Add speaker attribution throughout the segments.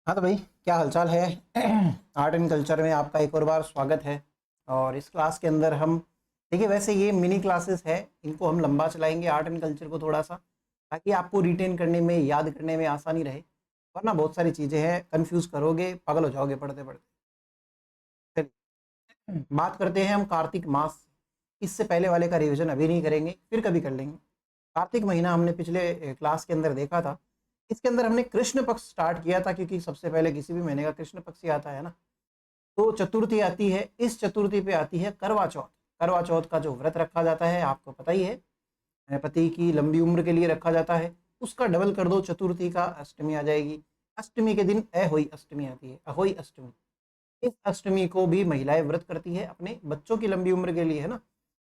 Speaker 1: हाँ तो भाई, क्या हालचाल है। आर्ट एंड कल्चर में आपका एक और बार स्वागत है। और इस क्लास के अंदर हम देखिए, वैसे ये मिनी क्लासेस है, इनको हम लंबा चलाएंगे आर्ट एंड कल्चर को थोड़ा सा, ताकि आपको रिटेन करने में, याद करने में आसानी रहे। वरना बहुत सारी चीज़ें हैं, कंफ्यूज करोगे, पागल हो जाओगे पढ़ते पढ़ते। चलिए बात करते हैं हम कार्तिक मास। इससे पहले वाले का रिवीजन अभी नहीं करेंगे, फिर कभी कर लेंगे। कार्तिक महीना हमने पिछले क्लास के अंदर देखा था। इसके अंदर हमने कृष्ण पक्ष स्टार्ट किया था, क्योंकि सबसे पहले किसी भी महीने का कृष्ण पक्ष ही आता है ना। तो चतुर्थी आती है, इस चतुर्थी पे आती है करवा चौथ। करवा चौथ का जो व्रत रखा जाता है आपको पता ही है, पति की लंबी उम्र के लिए रखा जाता है। उसका डबल कर दो, चतुर्थी का अष्टमी आ जाएगी। अष्टमी के दिन अहोई अष्टमी आती है, अहोई अष्टमी। इस अष्टमी को भी महिलाएं व्रत करती है अपने बच्चों की लंबी उम्र के लिए, है ना।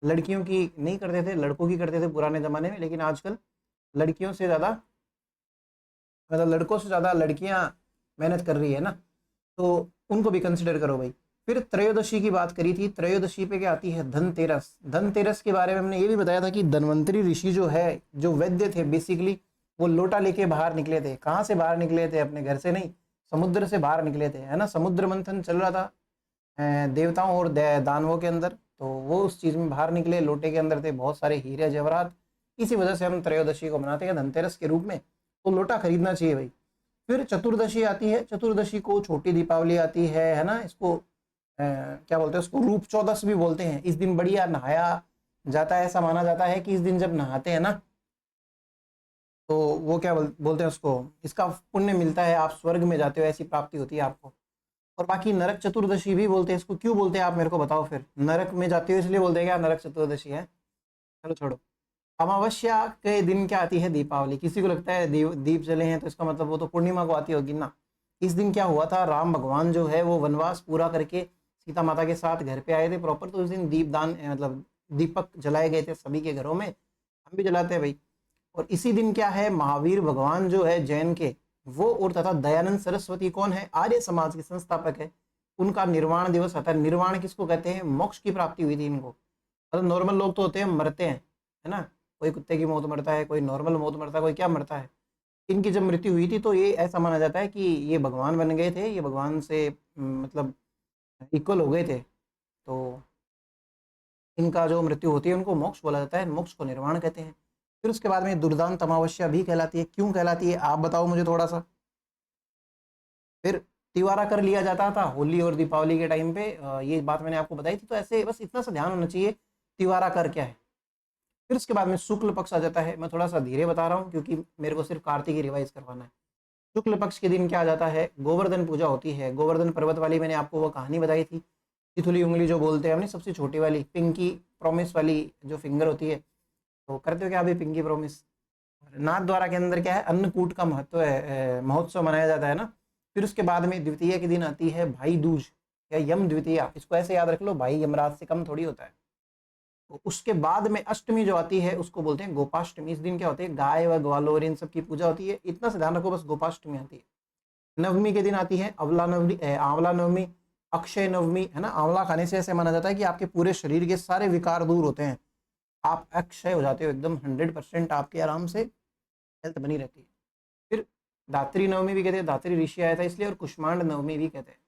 Speaker 1: लड़कियों की नहीं करते थे, लड़कों की करते थे पुराने जमाने में, लेकिन आजकल लड़कियों से ज़्यादा, मतलब लड़कों से ज़्यादा लड़कियां मेहनत कर रही है ना। तो उनको भी कंसिडर करो भाई। फिर त्रयोदशी की बात करी थी, त्रयोदशी पे क्या आती है, धनतेरस। धनतेरस के बारे में हमने ये भी बताया था कि धन्वंतरी ऋषि जो है, जो वैद्य थे बेसिकली, वो लोटा लेके बाहर निकले थे। कहाँ से बाहर निकले थे? अपने घर से नहीं, समुद्र से बाहर निकले थे, है ना। समुद्र मंथन चल रहा था देवताओं और दानवों के अंदर। तो वो उस चीज़ में बाहर निकले, लोटे के अंदर थे बहुत सारे हीरे जवाहरात। इसी वजह से हम त्रयोदशी को मनाते हैं धनतेरस के रूप में। तो लोटा खरीदना चाहिए भाई। फिर चतुर्दशी आती है, चतुर्दशी को छोटी दीपावली आती है ना। इसको क्या बोलते हैं, उसको रूप चौदस भी बोलते हैं। इस दिन बढ़िया नहाया जाता है। ऐसा माना जाता है कि इस दिन जब नहाते हैं ना, तो वो क्या बोलते हैं उसको, इसका पुण्य मिलता है, आप स्वर्ग में जाते हो, ऐसी प्राप्ति होती है आपको। और बाकी नरक चतुर्दशी भी बोलते हैं इसको। क्यों बोलते हैं आप मेरे को बताओ। फिर नरक में जाते हो इसलिए बोलते हैं क्या नरक चतुर्दशी है? चलो छोड़ो। अमावस्या के दिन क्या आती है? दीपावली। किसी को लगता है दीप जले हैं तो इसका मतलब वो तो पूर्णिमा को आती होगी ना। इस दिन क्या हुआ था, राम भगवान जो है वो वनवास पूरा करके सीता माता के साथ घर पे आए थे प्रॉपर। तो उस दिन दीपदान मतलब दीपक जलाए गए थे सभी के घरों में। हम भी जलाते हैं भाई। और इसी दिन क्या है, महावीर भगवान जो है जैन के, वो और तथा दयानंद सरस्वती कौन है, आर्य समाज के संस्थापक है, उनका निर्वाण दिवस आता है। निर्वाण किसको कहते हैं? मोक्ष की प्राप्ति हुई थी इनको। मतलब नॉर्मल लोग तो होते हैं, मरते हैं, है ना। कोई कुत्ते की मौत मरता है, कोई नॉर्मल मौत मरता है, कोई क्या मरता है। इनकी जब मृत्यु हुई थी तो ये ऐसा माना जाता है कि ये भगवान बन गए थे, ये भगवान से मतलब इक्वल हो गए थे। तो इनका जो मृत्यु होती है उनको मोक्ष बोला जाता है, मोक्ष को निर्वाण कहते हैं। फिर उसके बाद में दुर्दांत अमावस्या भी कहलाती है। क्यों कहलाती है आप बताओ मुझे थोड़ा सा। फिर तिवारा कर लिया जाता था होली और दीपावली के टाइम पे। ये बात मैंने आपको बताई थी। तो ऐसे बस इतना सा ध्यान होना चाहिए, तिवारा कर क्या है। फिर उसके बाद में शुक्ल पक्ष आ जाता है। मैं थोड़ा सा धीरे बता रहा हूँ क्योंकि मेरे को सिर्फ कार्तिक ही रिवाइज करवाना है। शुक्ल पक्ष के दिन क्या आ जाता है, गोवर्धन पूजा होती है। गोवर्धन पर्वत वाली मैंने आपको वो कहानी बताई थी, तिथुली उंगली जो बोलते हैं हमने, सबसे छोटी वाली पिंकी प्रॉमिस वाली जो फिंगर होती है। तो करते हो क्या अभी पिंकी प्रॉमिस? नाथ द्वारा के अंदर क्या है, अन्नकूट का महत्व है, महोत्सव मनाया जाता है ना। फिर उसके बाद में द्वितीय के दिन आती है भाई दूज या यम द्वितीया। इसको ऐसे याद रख लो, भाई यमराज से कम थोड़ी होता है। तो उसके बाद में अष्टमी जो आती है उसको बोलते हैं गोपाष्टमी। इस दिन क्या होती है, गाय व ग्वालोर इन सब की पूजा होती है। इतना से ध्यान रखो बस, गोपाष्टमी आती है। नवमी के दिन आती है अवला नवमी, आंवला नवमी, अक्षय नवमी, है ना। आंवला खाने से ऐसे माना जाता है कि आपके पूरे शरीर के सारे विकार दूर होते हैं, आप अक्षय हो जाते हो एकदम, 100% आपके आराम से हेल्थ बनी रहती है। फिर दात्री नवमी भी कहते हैं, दात्री ऋषि आया था इसलिए, और कुष्मांड नवमी भी कहते हैं,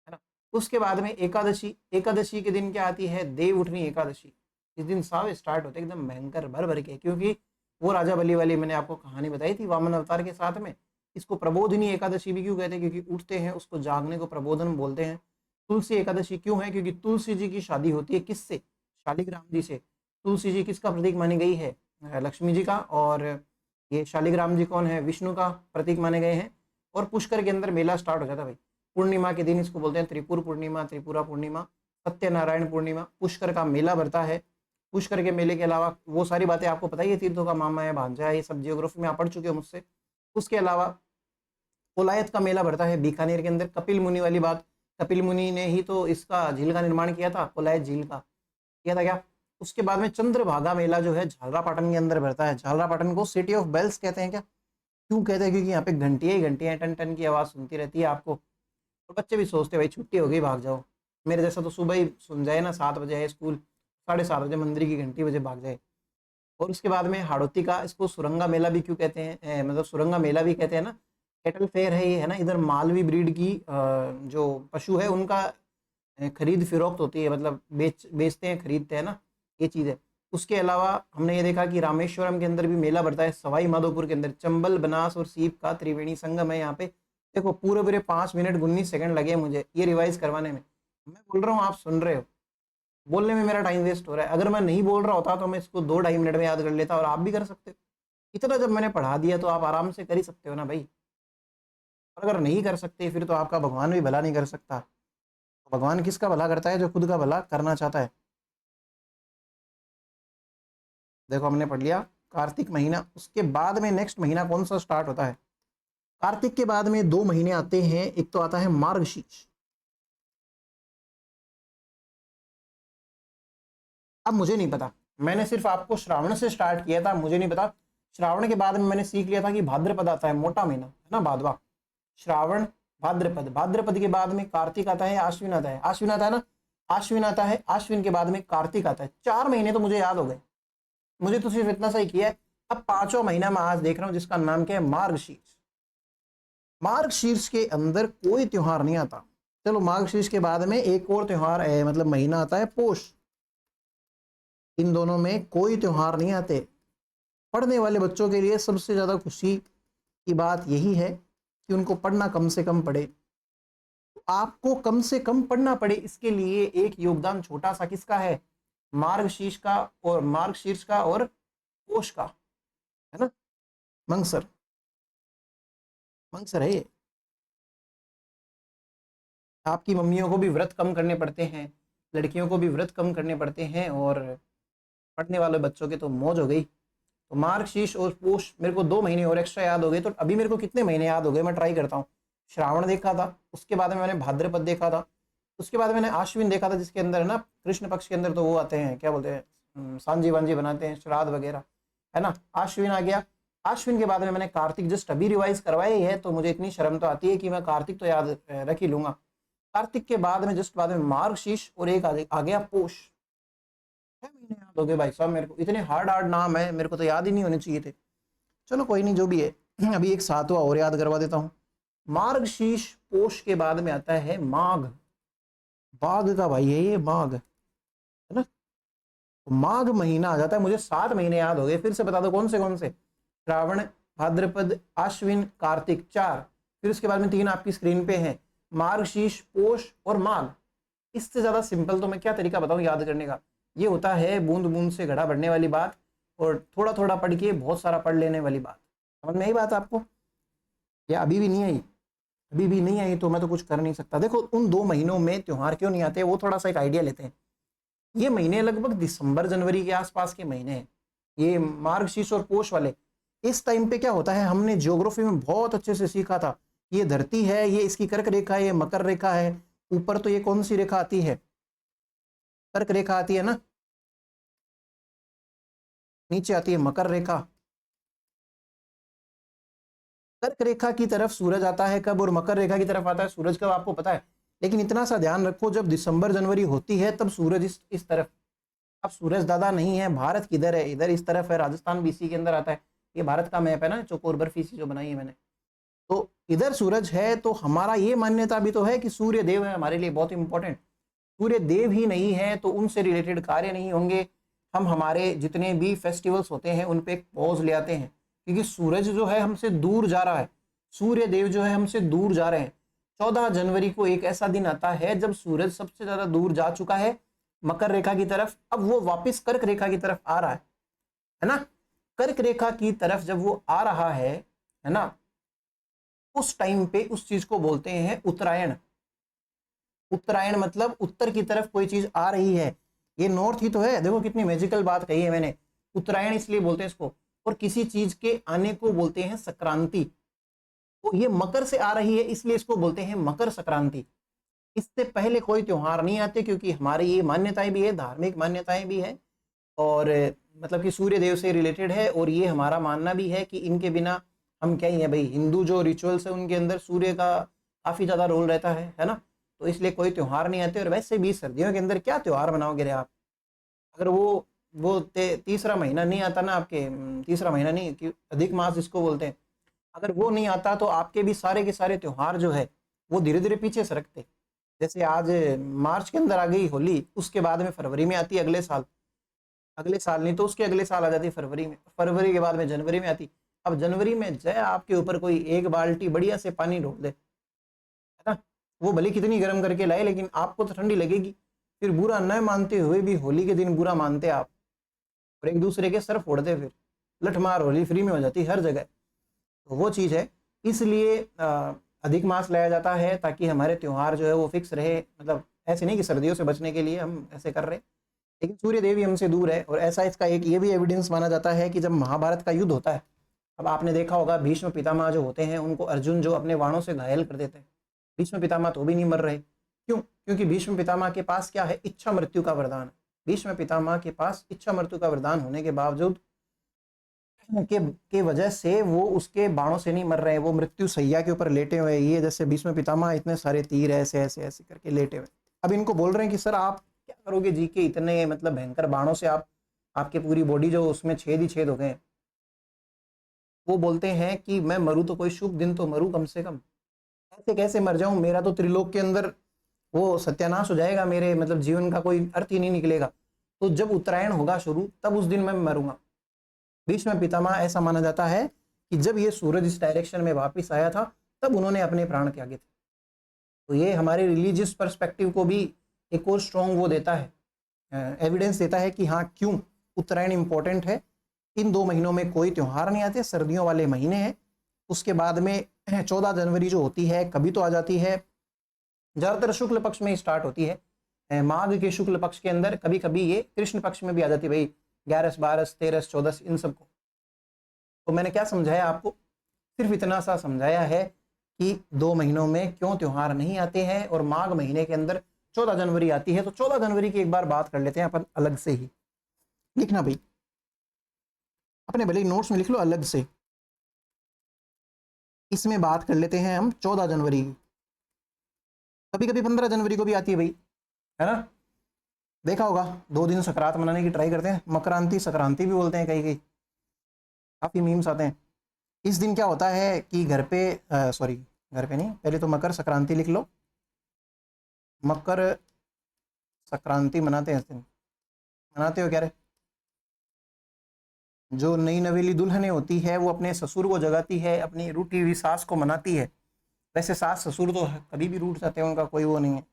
Speaker 1: है ना। उसके बाद में एकादशी। एकादशी के दिन क्या आती है, देव उठनी एकादशी। इस दिन साव स्टार्ट होते एकदम भयंकर भर भर के, क्योंकि वो राजा बलि वाली मैंने आपको कहानी बताई थी वामन अवतार के साथ में। इसको प्रबोधनी एकादशी भी क्यों कहते हैं, क्योंकि उठते हैं उसको जागने को प्रबोधन बोलते हैं। तुलसी एकादशी क्यों है, क्योंकि तुलसी जी की शादी होती है किससे, शालिग्राम जी से। तुलसी जी किसका प्रतीक मानी गई है, लक्ष्मी जी का। और ये शालिग्राम जी कौन है, विष्णु का प्रतीक माने गए हैं। और पुष्कर के अंदर मेला स्टार्ट हो जाता है भाई। पूर्णिमा के दिन इसको बोलते हैं त्रिपुर पूर्णिमा, त्रिपुरा पूर्णिमा, सत्यनारायण पूर्णिमा। पुष्कर का मेला भरता है। पुष्कर के मेले के अलावा वो सारी बातें आपको पता ही है, तीर्थों का मामा है, भांजा है, ये सब जियोग्राफी में आप पढ़ चुके हो मुझसे। उसके अलावा कोलायत का मेला भरता है बीकानेर के अंदर। कपिल मुनि वाली बात, कपिल मुनि ने ही तो इसका झील का निर्माण किया था, कोलायत झील का किया था क्या। उसके बाद में चंद्रभागा मेला जो है झालरापाटन के अंदर भरता है। झालरापाटन को सिटी ऑफ बेल्स कहते हैं क्या? क्यों कहते हैं, क्योंकि यहाँ पे घंटियां ही घंटियां, टन टन की आवाज़ सुनती रहती है आपको। और बच्चे भी सोचते हैं भाई छुट्टी हो गई भाग जाओ। मेरे जैसा तो सुबह ही सुन जाए ना, 7 बजे है स्कूल, 7:30 बजे मंदिर की घंटी बजे भाग जाए। और उसके बाद में हाड़ौती का, इसको सुरंगा मेला भी क्यों कहते हैं, मतलब सुरंगा मेला भी कहते हैं ना। कैटल फेयर है ये, है ना। इधर मालवी ब्रीड की जो पशु है उनका खरीद फरोख्त होती है, मतलब बेचते हैं, खरीदते हैं ना, ये चीज़ है। उसके अलावा हमने ये देखा कि रामेश्वरम के अंदर भी मेला बढ़ता है, सवाई माधोपुर के अंदर चंबल, बनास और सीप का त्रिवेणी संगम है यहाँ पे। देखो पूरे पूरे 5 मिनट 19 सेकंड लगे मुझे ये रिवाइज करवाने में। मैं बोल रहा हूँ, आप सुन रहे हो, बोलने में मेरा टाइम वेस्ट हो रहा है। अगर मैं नहीं बोल रहा होता तो मैं इसको 2-2.5 मिनट में याद कर लेता, और आप भी कर सकते हो। इतना जब मैंने पढ़ा दिया तो आप आराम से कर ही सकते हो ना भाई। और अगर नहीं कर सकते फिर तो आपका भगवान भी भला नहीं कर सकता। तो भगवान किसका भला करता है? जो खुद का भला करना चाहता है। देखो हमने पढ़ लिया कार्तिक महीना, उसके बाद में नेक्स्ट महीना कौन सा स्टार्ट होता है? कार्तिक के बाद में 2 महीने आते हैं, एक तो आता है मार्गशीर्ष। अब मुझे नहीं पता, मैंने सिर्फ आपको श्रावण से स्टार्ट किया था, मुझे नहीं पता श्रावण के बाद में मैंने सीख लिया था कि भाद्रपद आता है, मोटा महीना है ना, भादवा, श्रावण, भाद्रपद, भाद्रपद के बाद में कार्तिक आता है, आश्विन आता है, आश्विन आता है ना, आश्विन आता है, आश्विन के बाद में कार्तिक आता है। 4 महीने तो मुझे याद हो गए, मुझे तो सिर्फ इतना सही किया है। अब 5वां महीना मैं आज देख रहा हूं जिसका नाम क्या है? मार्गशीर्ष। मार्गशीर्ष के अंदर कोई त्योहार नहीं आता। चलो मार्गशीर्ष के बाद में एक और त्योहार है, मतलब महीना आता है पोष। इन दोनों में कोई त्योहार नहीं आते। पढ़ने वाले बच्चों के लिए सबसे ज़्यादा खुशी की बात यही है कि उनको पढ़ना कम से कम पड़े। आपको कम से कम पढ़ना पड़े, इसके लिए एक योगदान छोटा सा किसका है? मार्गशीर्ष का, और मार्गशीर्ष का और पोष का, है ना, मंगसर, मंगसर है ये। आपकी मम्मियों को भी व्रत कम करने पड़ते हैं, लड़कियों को भी व्रत कम करने पड़ते हैं, और पढ़ने वाले बच्चों के तो मौज हो गई। तो मार्गशीर्ष और पोष मेरे को 2 महीने और एक्स्ट्रा याद हो गए। तो अभी मेरे को कितने महीने याद हो गए मैं ट्राई करता हूँ। श्रावण देखा था, उसके बाद में मैंने भाद्रपद देखा था, उसके बाद मैंने आश्विन देखा था जिसके अंदर है ना कृष्ण पक्ष के अंदर तो वो आते हैं, क्या बोलते हैं, सांझी वांझी बनाते हैं, श्राद्ध वगैरह, है ना, आश्विन आ गया। आश्विन के बाद में मैंने कार्तिक जस्ट अभी रिवाइज करवाया ही है, तो मुझे इतनी शर्म तो आती है कि मैं कार्तिक तो याद रख ही लूंगा। कार्तिक के बाद में जस्ट बाद में मार्गशीर्ष, और एक आ गया पोष। 6 महीने याद हो गए भाई साहब मेरे को, इतने हार्ड हार्ड नाम है, मेरे को तो याद ही नहीं होने चाहिए थे। चलो कोई नहीं, जो भी है। अभी एक 7वां और याद करवा देता हूँ। मार्गशीर्ष पोष के बाद में आता है माघ। बाघ का भाई है ये, माघ, है ना। तो माघ महीना आ जाता है। मुझे 7 महीने याद हो गए, फिर से बता दो कौन से कौन से? श्रावण, भाद्रपद, आश्विन, कार्तिक, 4। फिर उसके बाद में 3 आपकी स्क्रीन पे हैं, मार्गशीर्ष, पोष और माघ। इससे ज्यादा सिंपल तो मैं क्या तरीका बताऊं याद करने का? ये होता है बूंद बूंद से घड़ा बढ़ने वाली बात, और थोड़ा थोड़ा पढ़ के बहुत सारा पढ़ लेने वाली बात। समझ में आई बात आपको, या अभी भी नहीं आई? अभी भी नहीं आई तो मैं तो कुछ कर नहीं सकता। देखो उन 2 महीनों में त्योहार क्यों नहीं आते, वो थोड़ा सा एक आइडिया लेते हैं। ये महीने लगभग दिसंबर जनवरी के आसपास के महीने हैं, ये मार्गशीर्ष और पोष वाले। इस टाइम पे क्या होता है, हमने ज्योग्राफी में बहुत अच्छे से सीखा था, ये धरती है, ये इसकी कर्क रेखा है, ये मकर रेखा है, ऊपर तो ये कौन सी रेखा आती है? कर्क रेखा आती है ना, नीचे आती है मकर रेखा। कर्क रेखा की तरफ सूरज आता है कब, और मकर रेखा की तरफ आता है सूरज कब, आपको पता है। लेकिन इतना सा ध्यान रखो, जब दिसंबर जनवरी होती है तब सूरज इस तरफ। अब सूरज दादा नहीं है, भारत किधर है? इधर इस तरफ है, राजस्थान बीसी के अंदर आता है। ये भारत का मैप है ना, चौकोर बर्फी सी जो बनाई है मैंने, तो इधर सूरज है। तो हमारा ये मान्यता भी तो है कि सूर्य देव है हमारे लिए बहुत इंपॉर्टेंट। सूर्य देव ही नहीं है तो उनसे रिलेटेड कार्य नहीं होंगे। हम हमारे जितने भी फेस्टिवल्स होते हैं उन पे एक पॉज ले आते हैं, क्योंकि सूरज जो है हमसे दूर जा रहा है, सूर्य देव जो है हमसे दूर जा रहे हैं। 14 जनवरी को एक ऐसा दिन आता है जब सूरज सबसे ज्यादा दूर जा चुका है मकर रेखा की तरफ, अब वो वापस कर्क रेखा की तरफ आ रहा है ना। कर्क रेखा की तरफ जब वो आ रहा है ना, उस टाइम पे उस चीज को बोलते हैं उत्तरायण। उत्तरायण मतलब उत्तर की तरफ कोई चीज आ रही है, ये नॉर्थ ही तो है। देखो कितनी मैजिकल बात कही है मैंने, उत्तरायण इसलिए बोलते हैं इसको। और किसी चीज के आने को बोलते हैं संक्रांति। तो ये मकर से आ रही है इसलिए इसको बोलते हैं मकर संक्रांति। इससे पहले कोई त्योहार नहीं आते, क्योंकि हमारी ये मान्यताएं भी है, धार्मिक मान्यताएं भी है, और मतलब कि सूर्य देव से रिलेटेड है। और ये हमारा मानना भी है कि इनके बिना हम क्या ही है भाई। हिंदू जो रिचुअल्स है उनके अंदर सूर्य का काफी ज्यादा रोल रहता है ना। तो इसलिए कोई त्योहार नहीं आते। और वैसे भी सर्दियों के अंदर क्या त्योहार मनाओगे रे आप? अगर वो तीसरा महीना नहीं आता ना आपके, तीसरा महीना नहीं कि अधिक मास जिसको बोलते हैं, अगर वो नहीं आता तो आपके भी सारे के सारे त्योहार जो है वो धीरे धीरे पीछे सरकते। जैसे आज मार्च के अंदर आ गई होली, उसके बाद में फरवरी में आती है अगले साल नहीं तो उसके अगले साल आ जाती है फरवरी में, फरवरी के बाद में जनवरी में आती। अब जनवरी में जय आपके ऊपर कोई एक बाल्टी बढ़िया से पानी ढोल दे, है ना, वो भले कितनी गर्म करके लाए लेकिन आपको तो ठंडी लगेगी। फिर बुरा न मानते हुए भी होली के दिन बुरा मानते आप और एक दूसरे के सर फोड़ते, फिर लठमार होली फ्री में हो जाती हर जगह। तो वो चीज़ है, इसलिए अधिक मास लाया जाता है ताकि हमारे त्यौहार जो है वो फिक्स रहे। मतलब ऐसे नहीं कि सर्दियों से बचने के लिए हम ऐसे कर रहे, लेकिन सूर्य देव ही हमसे दूर है। और ऐसा इसका एक ये भी एविडेंस माना जाता है कि जब महाभारत का युद्ध होता है, अब आपने देखा होगा भीष्म पितामह जो होते हैं उनको अर्जुन जो अपने बाणों से घायल कर देते हैं, भीष्म पितामह तो भी नहीं मर रहे। क्यों? क्योंकि भीष्म पितामह के पास क्या है, इच्छा मृत्यु का वरदान है। भीष्म पितामह के पास इच्छा मृत्यु का वरदान होने के बावजूद के वजह से वो उसके बाणों से नहीं मर रहे हैं, वो मृत्यु सैया के ऊपर लेटे हुए। ये जैसे भीष्म पितामह इतने सारे तीर ऐसे ऐसे ऐसे करके लेटे हुए, अब इनको बोल रहे हैं कि सर आप क्या करोगे जी के इतने मतलब भयंकर बाणों से, आप आपके पूरी बॉडी जो उसमें छेद ही छेद हो गए। वो बोलते हैं कि मैं मरूं तो कोई शुभ दिन तो मरूं कम से कम, ऐसे कैसे मर जाऊं, मेरा तो त्रिलोक के अंदर वो सत्यानाश हो जाएगा, मेरे मतलब जीवन का कोई अर्थ ही नहीं निकलेगा। तो जब उत्तरायण होगा शुरू तब उस दिन मैं मरूंगा। भीष्म पितामह ऐसा माना जाता है कि जब ये सूरज इस डायरेक्शन में वापस आया था तब उन्होंने अपने प्राण त्यागे थे। तो ये हमारे रिलीजियस पर्सपेक्टिव को भी एक और स्ट्रॉन्ग वो देता है, एविडेंस देता है कि हाँ क्यों उत्तरायण इंपॉर्टेंट है। इन 2 महीनों में कोई त्यौहार नहीं आते, सर्दियों वाले महीने हैं। उसके बाद में 14 जनवरी जो होती है कभी तो आ जाती है, ज़्यादातर शुक्ल पक्ष में स्टार्ट होती है, माघ के शुक्ल पक्ष के अंदर, कभी कभी ये कृष्ण पक्ष में भी आ जाती है भाई, 11, 12, 13, 14 इन सबको। तो मैंने क्या समझाया आपको, सिर्फ इतना सा समझाया है कि 2 महीनों में क्यों त्यौहार नहीं आते हैं और माघ महीने के अंदर 14 जनवरी आती है। तो 14 जनवरी की एक बार बात कर लेते हैं अपन अलग से ही, लिखना भाई अपने भले नोट्स में लिख लो अलग से। इसमें बात कर लेते हैं हम 14 जनवरी की, कभी कभी 15 जनवरी को भी आती है भाई, है ना, देखा होगा 2 दिन संक्रांत मनाने की ट्राई करते हैं, मकरांति संक्रांति भी बोलते हैं कहीं कहीं, काफ़ी मीम्स आते हैं। इस दिन क्या होता है कि घर पे सॉरी घर पे नहीं, पहले तो मकर संक्रांति लिख लो, मकर संक्रांति मनाते हैं इस दिन, मनाते हो क्या रे? जो नई नवेली दुल्हनें होती है वो अपने ससुर को जगाती है, अपनी रूठी हुई सास को मनाती है। वैसे सास ससुर तो कभी भी रूठ जाते हैं, उनका कोई वो नहीं है,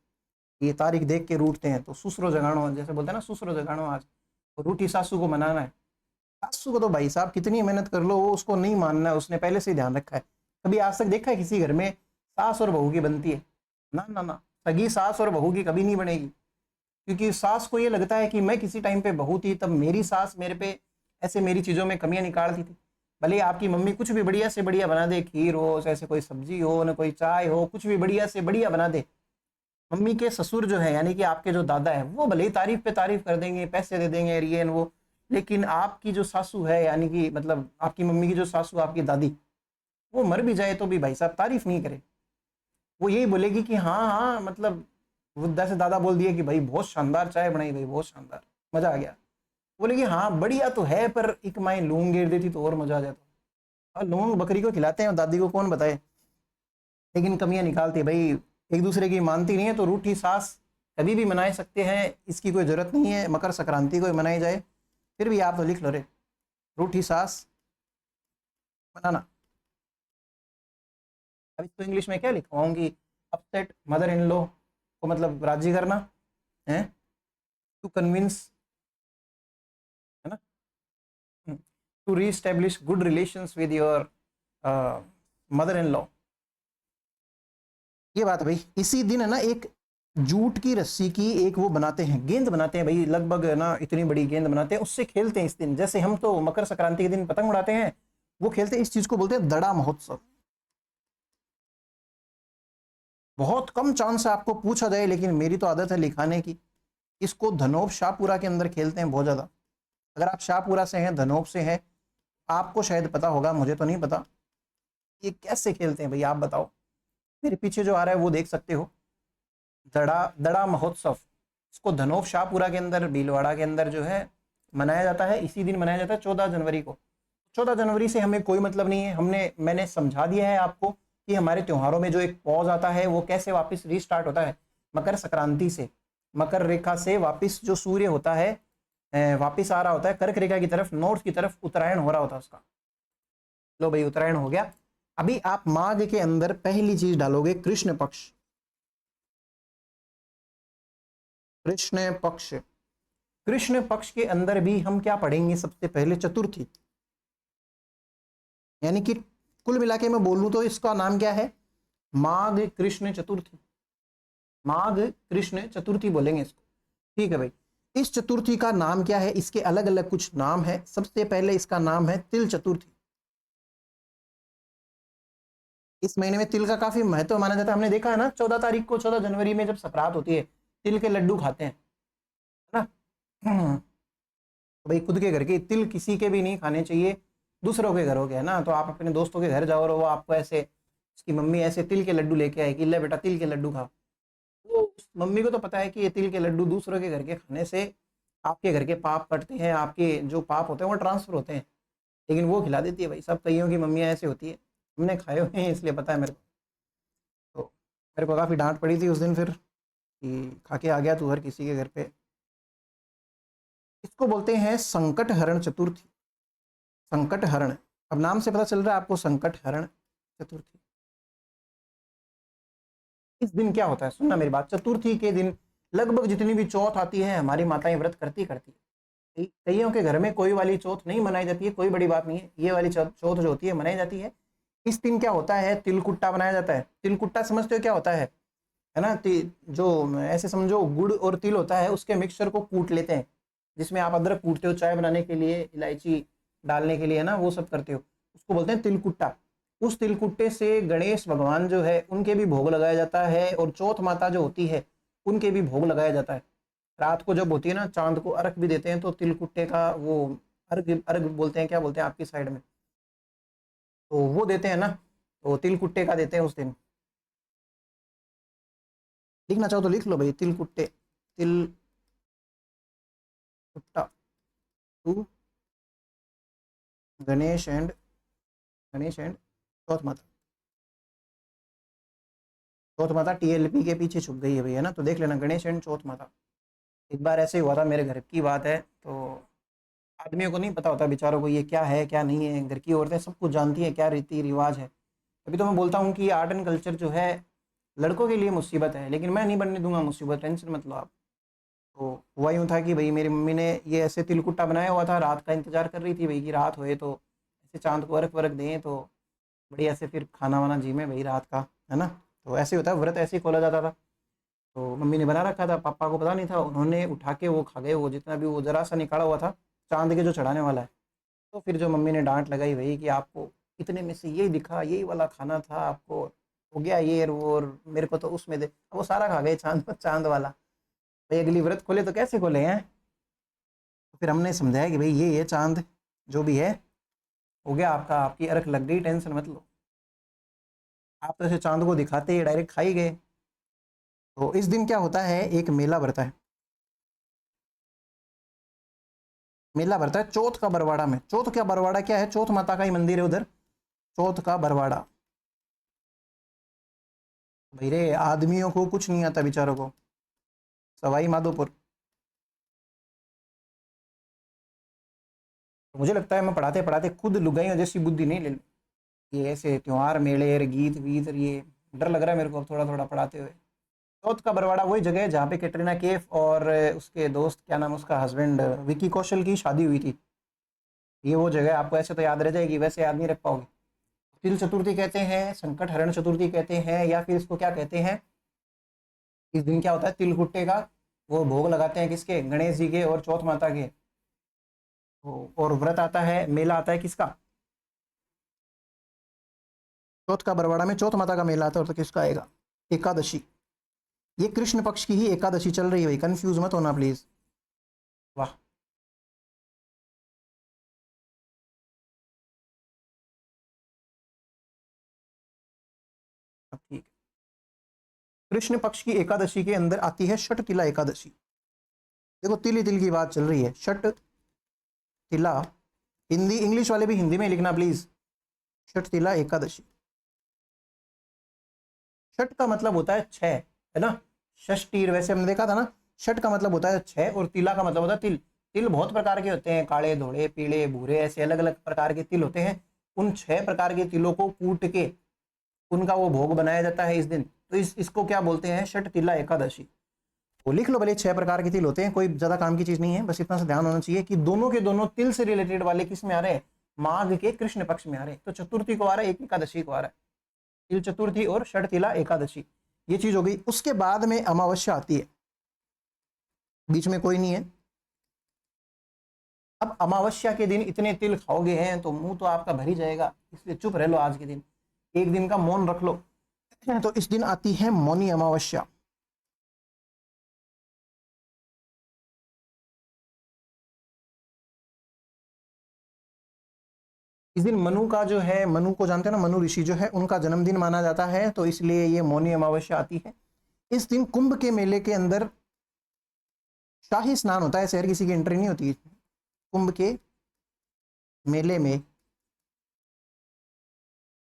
Speaker 1: ये तारीख देख के रूठते हैं। तो सुसरो जगाणो, जैसे बोलते हैं ना सुसरो जगाणो, आज तो रूठी सासू को मनाना है। सासू को तो भाई साहब कितनी मेहनत कर लो वो उसको नहीं मानना है, उसने पहले से ही ध्यान रखा है। कभी आज तक देखा है किसी घर में सास और बहू की बनती है? ना ना ना, सगी सास और बहू की कभी नहीं बनेगी, क्योंकि सास को ये लगता है कि मैं किसी टाइम पे बहू थी तब मेरी सास मेरे पे ऐसे मेरी चीज़ों में कमियां निकालती थी। भले आपकी मम्मी कुछ भी बढ़िया से बढ़िया बना दे, खीर हो, ऐसे कोई सब्जी हो, ना कोई चाय हो, कुछ भी बढ़िया से बढ़िया बना दे, मम्मी के ससुर जो है यानी कि आपके जो दादा है वो भले ही तारीफ पे तारीफ कर देंगे, पैसे दे देंगे ये वो, लेकिन आपकी जो सासू है यानी कि मतलब आपकी मम्मी की जो सासू, आपकी दादी, वो मर भी जाए तो भी भाई साहब तारीफ नहीं करे। वो यही बोलेगी कि हाँ हाँ, मतलब वो जैसे दादा बोल दिए कि भाई बहुत शानदार चाय बनाई भाई, बहुत शानदार, मजा आ गया, बोलेगी हाँ बढ़िया तो है पर एक माई लूंग गिर देती तो और मजा आ जाता। और लूंग बकरी को खिलाते हैं और दादी को कौन बताए, लेकिन कमियां निकालती है भाई, एक दूसरे की मानती नहीं है। तो रूठी सास कभी भी मनाए सकते हैं, इसकी कोई जरूरत नहीं है मकर संक्रांति को मनाई जाए। फिर भी आप तो लिख लो रे, रूठी सास मनाना। अब इसको इंग्लिश में क्या लिखवाऊंगी, अपसेट मदर इन लॉ को मतलब राजी करना है, टू कन्विंस, है ना, to reestablish good relations with your mother in law. ये बात है भाई। इसी दिन है ना एक जूट की रस्सी की एक वो बनाते हैं, गेंद बनाते हैं भाई, लगभग ना इतनी बड़ी गेंद बनाते हैं, उससे खेलते हैं इस दिन। जैसे हम तो मकर संक्रांति के दिन पतंग उड़ाते हैं, वो खेलते हैं, इस चीज को बोलते हैं दड़ा महोत्सव। बहुत कम चांस है आपको पूछा जाए, लेकिन मेरी तो आदत है लिखाने की। इसको धनोब शाहपुरा के अंदर खेलते हैं बहुत ज्यादा। अगर आप शाहपुरा से हैं, धनोब से हैं, आपको शायद पता होगा, मुझे तो नहीं पता ये कैसे खेलते हैं भाई, आप बताओ। मेरे पीछे जो आ रहा है वो देख सकते हो, दड़ा महोत्सव। इसको धनोब शाहपुरा के अंदर, भीलवाड़ा के अंदर जो है मनाया जाता है, इसी दिन मनाया जाता है 14 जनवरी को। 14 जनवरी से हमें कोई मतलब नहीं है। मैंने समझा दिया है आपको कि हमारे त्योहारों में जो एक पॉज आता है वो कैसे वापस रीस्टार्ट होता है। मकर संक्रांति से, मकर रेखा से वापस जो सूर्य होता है वापस आ रहा होता है कर्क रेखा की तरफ, नॉर्थ की तरफ उत्तरायण हो रहा होता है उसका। लो भाई उत्तरायण हो गया। अभी आप माघ के अंदर पहली चीज डालोगे कृष्ण पक्ष। कृष्ण पक्ष, कृष्ण पक्ष के अंदर भी हम क्या पढ़ेंगे? सबसे पहले चतुर्थी, यानी कि कुल मिला के मैं बोलूं तो इसका नाम क्या है? माघ कृष्ण चतुर्थी। माघ कृष्ण चतुर्थी बोलेंगे इसको, ठीक है भाई। इस चतुर्थी का नाम क्या है? इसके अलग अलग कुछ नाम है। सबसे पहले इसका नाम है तिल चतुर्थी। इस महीने में तिल का काफी महत्व माना जाता है। हमने देखा है ना 14 तारीख को, 14 जनवरी में जब संक्रांत होती है, तिल के लड्डू खाते हैं, है ना। तो भाई खुद के घर के तिल किसी के भी नहीं खाने चाहिए, दूसरों के घरों के, है ना। तो आप अपने दोस्तों के घर जाओ और वो आपको ऐसे, उसकी मम्मी ऐसे तिल के लड्डू लेके आएगी, ले बेटा तिल के लड्डू खाओ। तो उस मम्मी को तो पता है कि ये तिल के लड्डू दूसरों के घर के खाने से आपके घर के पाप कटते हैं, आपके जो पाप होते हैं वो ट्रांसफर होते हैं, लेकिन वो खिला देती है भाई। सब कईयों की मम्मियाँ ऐसे होती है, हमने खाए हुए हैं इसलिए पता है मेरे को। तो मेरे को काफ़ी डांट पड़ी थी उस दिन फिर कि खा के आ गया तू हर किसी के घर पे। इसको बोलते हैं संकट हरण चतुर्थी। संकट हरण, अब नाम से पता चल रहा है आपको, संकट हरण चतुर्थी। इस दिन क्या होता है, सुनना मेरी बात। चतुर्थी के दिन लगभग जितनी भी चौथ आती है हमारी माताएं व्रत करती करती है। कईयों के घर में कोई वाली चौथ नहीं मनाई जाती है, कोई बड़ी बात नहीं है। ये वाली चौथ जो होती है मनाई जाती है। इस दिन क्या होता है? तिलकुट्टा बनाया जाता है। तिलकुट्टा समझते हो क्या होता है ना। जो ऐसे समझो गुड़ और तिल होता है, उसके मिक्सचर को कूट लेते हैं, जिसमें आप अदरक कूटते हो चाय बनाने के लिए, इलायची डालने के लिए, है ना, वो सब करते हो, उसको बोलते हैं तिलकुट्टा। उस तिलकुट्टे से गणेश भगवान जो है उनके भी भोग लगाया जाता है, और चौथ माता जो होती है उनके भी भोग लगाया जाता है। रात को जब होती है ना, चांद को अर्घ भी देते हैं, तो तिलकुट्टे का वो अर्घ अर्घ बोलते हैं, क्या बोलते हैं आपकी साइड में, तो वो देते हैं ना, तो तिलकुट्टे का देते हैं उस दिन। लिखना चाहो तो लिख लो भाई, तिलकुट्टे, तिल कुट्टा टू गणेश एंड चौथ माता। चौथ माता टीएलपी के पीछे छुप गई है भैया ना, तो देख लेना गणेश एंड चौथ माता। एक बार ऐसे ही हुआ था, मेरे घर की बात है। तो आदमियों को नहीं पता होता बेचारों को ये क्या है क्या नहीं है, घर की औरतें सब कुछ जानती हैं क्या रीति रिवाज है। अभी तो मैं बोलता हूँ कि आर्ट एंड कल्चर जो है लड़कों के लिए मुसीबत है, लेकिन मैं नहीं बनने दूंगा मुसीबत, टेंशन मत लो आप। तो हुआ यूँ था कि भाई मेरी मम्मी ने ये ऐसे तिलकुट्टा बनाया हुआ था, रात का इंतजार कर रही थी भाई कि रात होए तो ऐसे चांद को अर्घ वर्घ दें, तो बढ़िया से फिर खाना वाना जी में भाई रात का, है ना। तो ऐसे होता है, व्रत ऐसे ही खोला जाता था। तो मम्मी ने बना रखा था, पापा को पता नहीं था, उन्होंने उठा के वो खा गए, वो जितना भी वो जरा सा निकाला हुआ था चांद के जो चढ़ाने वाला है। तो फिर जो मम्मी ने डांट लगाई भाई कि आपको इतने में से यही दिखा, यही वाला खाना था, आपको हो गया ये और वो, और मेरे को तो उसमें दे, वो सारा खा गए चांद चांद वाला। भाई अगली व्रत खोले तो कैसे खोले हैं। तो फिर हमने समझाया कि भाई ये चांद जो भी है हो गया आपका, आपकी अर्घ लग गई, टेंशन मत लो। आप तो ऐसे चांद को दिखाते ही डायरेक्ट खा ही गए। तो इस दिन क्या होता है, एक मेला भरता है। मेला भरता है चौथ का बरवाड़ा में। चौथ का बरवाड़ा क्या है? चौथ माता का ही मंदिर है उधर, चौथ का बरवाड़ा। भाई रे आदमियों को कुछ नहीं आता बेचारों को, सवाई माधोपुर। तो मुझे लगता है मैं पढ़ाते पढ़ाते खुद लुगाइयों जैसी बुद्धि नहीं ले लूँ। ये ऐसे त्योहार मेले और गीत वीत, और ये डर लग रहा है मेरे को अब थोड़ा थोड़ा पढ़ाते हुए। चौथ का बरवाड़ा वही जगह है जहाँ पे कैटरीना कैफ और उसके दोस्त, क्या नाम है उसका, हस्बैंड विकी कौशल की शादी हुई थी। ये वो जगह है, आपको ऐसे तो याद रह जाएगी, वैसे याद नहीं रख पाओगे। तिल चतुर्थी कहते हैं, संकट हरण चतुर्थी कहते हैं, या फिर इसको क्या कहते हैं, इस दिन क्या होता है, तिलकुट्टे का वो भोग लगाते हैं, किसके, गणेश जी के और चौथ माता के। और व्रत आता है, मेला आता है किसका, चौथ का बरवाड़ा में चौथ माता का मेला आता है। और तो किसका आएगा, एकादशी। ये कृष्ण पक्ष की ही एकादशी चल रही है भाई, कंफ्यूज मत होना प्लीज। वाह, अब ठीक है। कृष्ण पक्ष की एकादशी के अंदर आती है षट तिला एकादशी। देखो तिल ही तिल की बात चल रही है, षट तिला हिंदी इंग्लिश वाले भी हिंदी में लिखना प्लीज। षठ तिला एकादशी। षठ का मतलब होता है छह, है ना। षष्टीर वैसे हमने देखा था ना। षठ का मतलब होता है छह और तिला का मतलब होता है तिल। तिल बहुत प्रकार के होते हैं, काले, धोले, पीले, भूरे, ऐसे अलग अलग प्रकार के तिल होते हैं। उन 6 प्रकार के तिलों को कूट के उनका वो भोग बनाया जाता है इस दिन। तो इसको क्या बोलते हैं? षठ तिला एकादशी। वो लिख लो भले, 6 प्रकार के तिल होते हैं, कोई ज्यादा काम की चीज नहीं है, बस इतना सा ध्यान होना चाहिए कि दोनों के दोनों तिल से रिलेटेड वाले किस में आ रहे हैं? माघ के कृष्ण पक्ष में आ रहे हैं। तो चतुर्थी को आ रहा है, एक एकादशी को आ रहा है। तिल चतुर्थी और षठ तिला एकादशी, ये चीज हो गई। उसके बाद में अमावस्या आती है, बीच में कोई नहीं है। अब अमावस्या के दिन इतने तिल खाओगे हैं तो मुंह तो आपका भर ही जाएगा, इसलिए चुप रह लो आज के दिन, एक दिन का मौन रख लो। तो इस दिन आती है मौनी अमावस्या। इस दिन मनु का जो है, मनु को जानते हैं ना, मनु ऋषि जो है उनका जन्मदिन माना जाता है, तो इसलिए ये मौनी अमावस्या आती है। इस दिन कुंभ के मेले के अंदर शाही स्नान होता है, शहर किसी की एंट्री नहीं होती। कुंभ के मेले में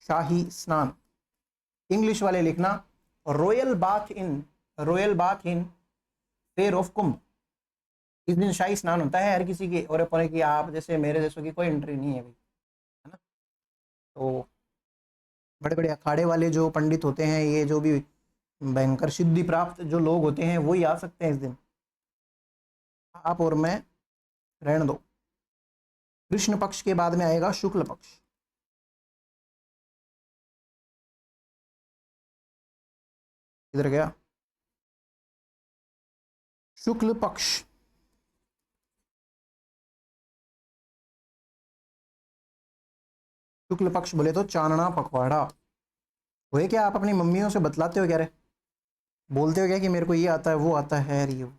Speaker 1: शाही स्नान, इंग्लिश वाले लिखना royal bath in, royal bath in fair of Kumbh. इस दिन शाही स्नान होता है हर किसी के, और अपने की आप जैसे मेरे जैसों की कोई एंट्री नहीं है भाई, है ना। तो बड़े बड़े अखाड़े वाले जो पंडित होते हैं, ये जो भी भयंकर सिद्धि प्राप्त जो लोग होते हैं, वही आ सकते हैं इस दिन। आप और मैं रहने दो। कृष्ण पक्ष के बाद में आएगा शुक्ल पक्ष। इधर गया शुक्ल पक्ष। शुक्ल पक्ष बोले तो चांदना पखवाड़ा। वो क्या आप अपनी मम्मियों से बतलाते हो क्या रे? बोलते हो क्या कि मेरे को ये आता है वो आता है यार ये।